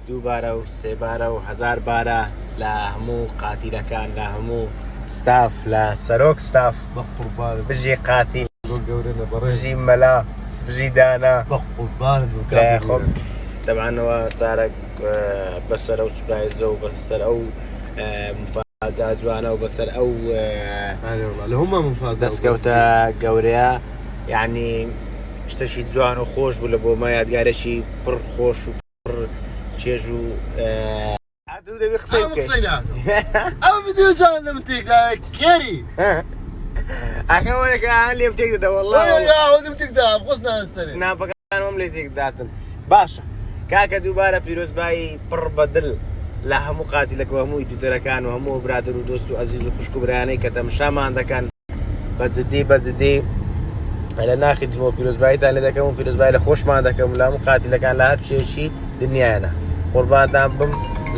دووبارە و سێبارە و هەزار بارە لە هەموو قاتیلەکان لە هەموو ستاف لە سەرۆک ستاف بە قوربان بژی قاتیل گەورە لە بەڕێ بژی مەلا بژی دانا بە قوربانت لای خۆم دەبانەوە سارە بەسەر ئەو سوپرایزە و بەسەر ئەو مفازا جوانە و بەسەر ئەو لە هەموو مفاز دەستکەوتە گەورەیە یعنی شتێکی جوان و خۆش بوو لە بۆ مە یادگارێکی پڕ خۆش و پڕ چێژ و دوو دەبێ قسەی بکەین ئەو ڤیدیۆ جوان لەم تێکدا کێری ئەخەوەیەکە هەن لێم تێک دەدا وەڵڵا یاوەدم تێکدا خۆش ناوەستەرێ سناپەکانم لێ تێک داتن باشە کاکە دووبارە پیرۆزبایی پڕ بەدڵ لە هەموو قاتیلەکە هەمووی توتەرەکان و هەموو برادر و دۆست و عەزیز و خوشک و برایانەی کە تەماشامان دەکەن بەجددی لە ناخیدمەوە پیرۆزباییتان لێ دەکەم و پیرۆزبایی لە خۆشمان دەکەم و لە هەموو قاتیلەکان لە هەر چێشی دنیایانە قوربانتان بم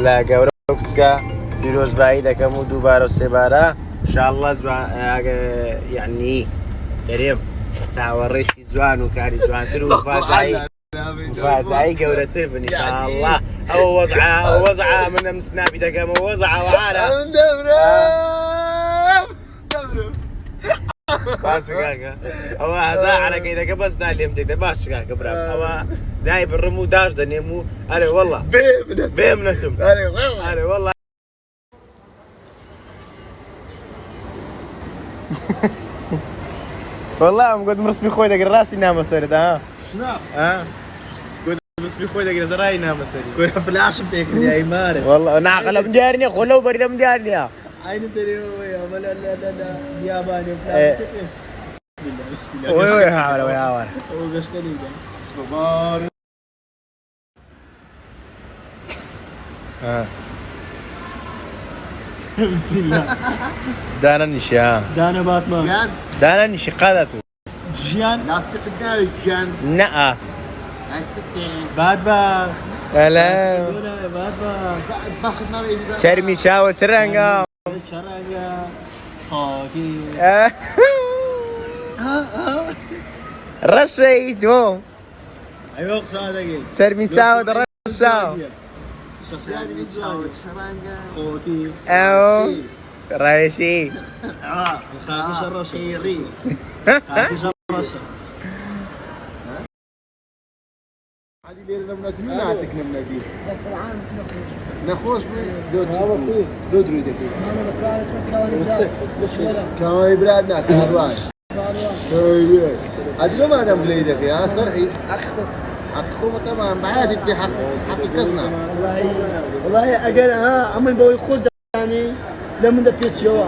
لە گەورە و کچکە پیرۆزبایی دەکەم و دووبارە و سێبارە انشاءالله یعنی دەرێم چاوەڕێشی جوان و کاری جوانتر و مفازایی گەورەتر بن انشاءالله ئەوە وەزعە منەم سناپی دەکەمەوە وەزعە وعارە باش کاکە ئەوە هەزار عەرەکەی دەکە بەس نالێم تێکدە باش کاکە برام ئەوە نای بڕم و داش دەنێم و ئەرێ وەڵڵا بێمنەتم ئەرێ وەڵڵا والله ئەم گوت ڕسمی خۆی دەگەر ڕاستی نامە سەرت گوت ڕسمی خۆی دەگەر زەڕای نامە سەری گۆرە فلاشم پێکردی ئەیمارە والله ناقە لەم دیار نییە خۆ لەو بەری لەم دیار نییە عینە دەرێەوەی ئەمە لە بیابانێ وەی هاوارە وەی هاوارە ئەوە گەشتەنیدا بسم الله دانا نشا دانا باتمان دانا نشي قادته جيان لاصق الداوي جيان نأ بعد بخت لا بعد بخت ما شرمي شاو سرنجا شرنجا هاكي رشيد مو ايوه قصادك شرمي شاو رشاو خوكي او رايشي خاكي شرشة خاكي شرشة علي ليرنا من أدنى نعتك نمنا دي نخوش دو تسيبو دو دريدة كاوي برادنا كاروان كاوي أدنى ما دام بليدك يا صرحيس أخوه طبعا بعادي بدي حق كزنا والله أجل عمل بقول خد يعني لما ده بيتشوا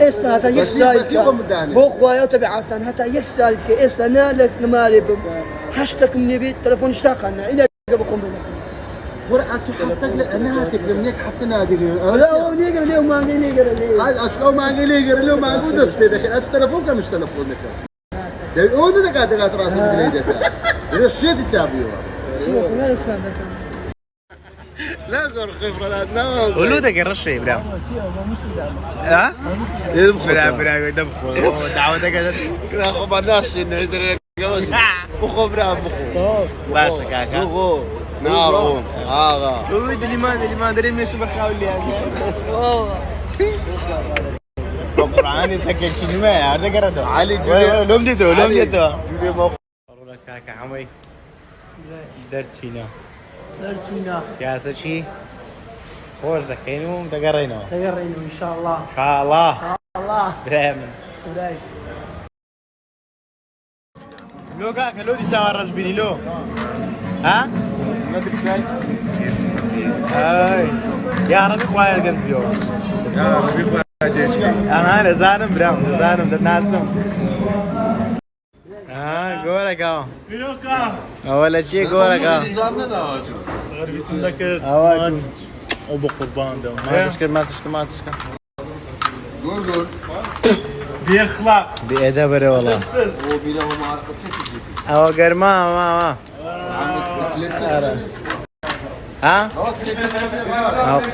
إستا هتا يكسال بو خوايا وتبعاتن هتا يكسال كي إستا نالك نمالي هاشتك من بيت تلفون اشتاقنا إلى بقوم بنا ورقة حفتك أنا تقدر نيك حفتنا تقدر لا نيجر اليوم ما نيجر اليوم هذا أشلون ما نيجر اليوم ما نقول دست بيدك التلفون كم مش تلفونك ده يقول لك قاعد راسي بجليدك إذا الشيء تتابعه شوف ما نستنى لا قر خبرة لا تناوز ولودك الرشي برام ها؟ برام دبخو دعوتك كده خبر ناس إنه يدري بخو برام بخو باشا كاكا بخو نارون هذا هو اللي دري من شو بخاول لي والله قرآني سكت شنو ما هذا قرده علي جولي لوم ديتو جولي موقع والله كاكا عمي درس فينا يا سشي خوش دكينو دقرينو إن شاء الله الله برامن لو كاكا لو دي ساعة رجبيني لو ها؟ ما بتساي اي يا ربي خوايا الجنس بيو يا ربي خوايا انا زانم برام زانم دناسم قولك ولا شيء قولك غربيتم ذكر او بقربان ده ما تشكر قول بيخلق بأدب والله هو بلا ما عارف سكت او قرما ها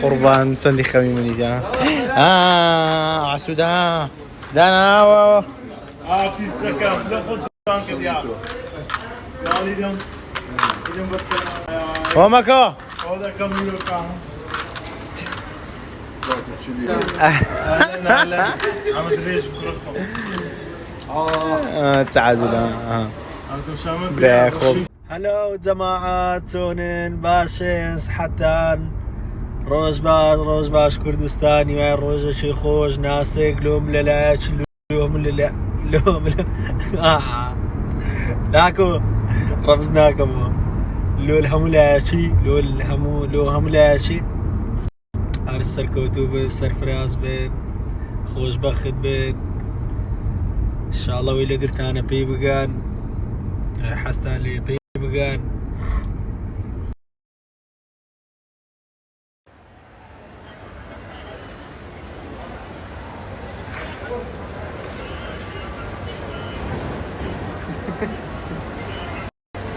قربان صندي خمي مني ده عسودا دانا في استكان لا خد كده يا وليدهم وماكو هذا كاميرو كام عم تريش بكرخهم تعادل عندكم شامل بخوب هلو جماعة تونن باشنس حتى روز باش كردستاني وين روز شيخوش ناسك لوم للاش لوم لاكو رفزناكم لو الهملاشي لو هملاشي عرس سركوتو بن سرفراز بن خوش بخت بن ان شاء الله ويلي درت انا بي بقان حستان لي بي بقان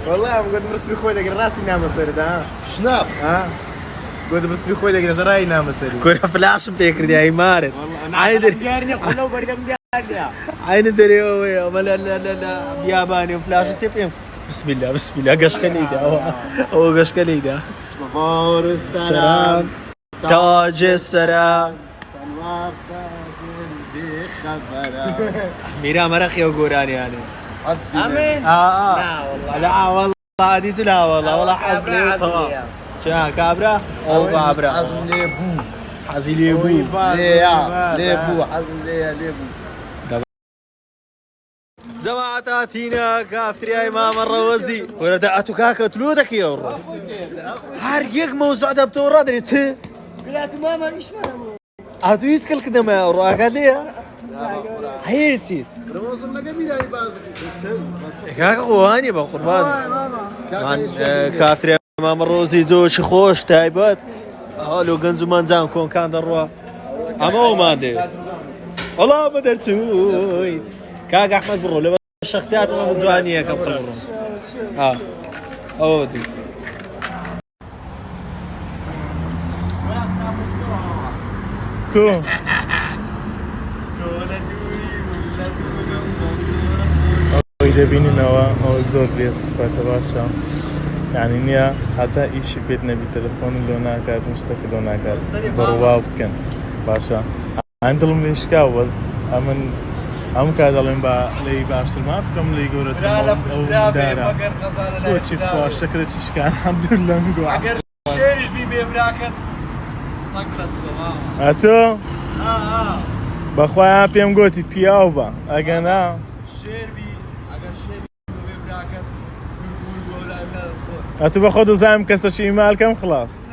والله قد مرسبي خوي داك راسي نام صرت شناب قد مرسبي خوي داك راي نام صرت كره فلاش بيكر دي اي مارد عايدر جارني كله برقم جارني عين دريو لا بياباني وفلاش سيفيم بسم الله قش خليده هو قش خليده مفار السلام تاج السلام سلوار تازل بخبرة ميرا مرخي وقوراني يعني امين لا والله حديث لا والله حزلي شا كابرا او كابرا حزم ليبو حزي ليبو ليبو حزم ليبو زماعتاتينا كافتريا امام الروزي وردأتو كاكا تلودك يا ورا هار يق موزع دبتو رادري ت قلت ماما ايش ماما اتو يسكل كده ما ورا قالي هيتيت روزن لك مين هاي بازك كاكا قواني با قربان ماما كافتريا امام الروزي زوج خوش تايبات لو غنزو منزان كون كان دروا اما هو ما ادري والله ما درتوي كاك احمد برو لو الشخصيات ما متزوانيه كم خلرو اودي كو إذا بيني نوا أو زور لي صفات باشا يعني نيا حتى إيش بيتنا بتلفون لونا كات مشتكل لونا كات برواف كان باشا عندهم ليشكا وز أم كذا لين لي باشتر ما تكمل لي جورة أو دارا وتشوف واش شكلك إيش كان الحمد لله مقوى اگر شيرش بي براكت سقطت تمام أتو بخوايا بيم قوتي بياوبا أجانا شير بي اگر شير بي براكت يقول ولا اولاد الخور أتو باخذ زعم كسر مال كم خلاص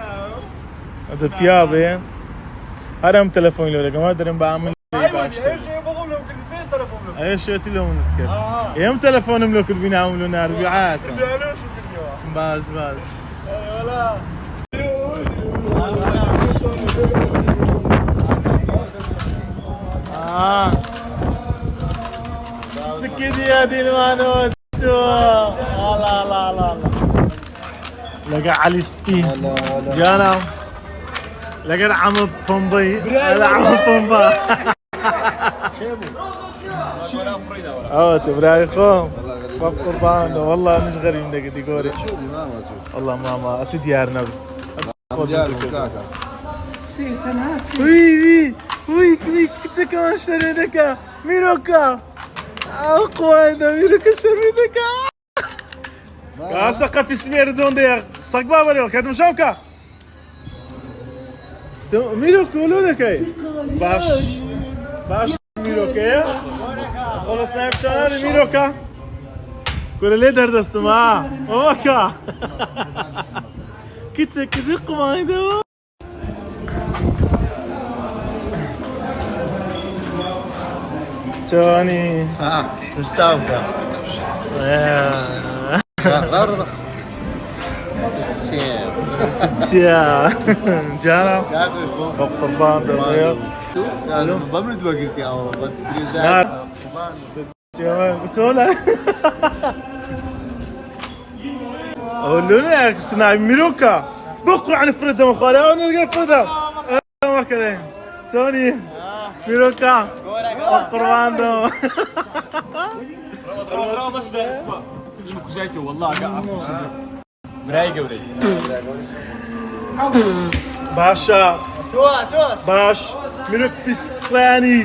أتو بيابي هرم تلفون لو لكم هدرم بعمل ايوه ايش بقول لهم كنت بيس تلفون لهم ايش شو تلوم نذكر يوم تلفون ملوك البناء عملوا نار بيعات لا شو الفيديو باش ولا سكيدي يا دي المانوت لا لقى علي سبي جانا لقى عم بومبي لا عم بومبا تبراي خوم باب قربان والله مش غريب انك ديكوري والله ماما اتو ديار نبي وي كنت كمان اشتري دكا ميروكا اقوى ميروكا اشتري دكا كاسقة في سمير دون دي صقبا بريو كاتم شوكا ميروكا ولو دكاي باش ميروكا خلص نايب شانالي ميروكا كل ليدر دستما اوكا كتك زق ما يدوا توني مش سامكة تيا جانا قربان بالرياض بمرد وقلت يا عمر بدري بسولا اقول لك صناعي ميروكا بقرا عن فرده مخالي انا نلقى فرده ما كذا سوني ميروكا قربان دو والله برای گەورەی باشە تۆ باش مرۆڤ پیسانی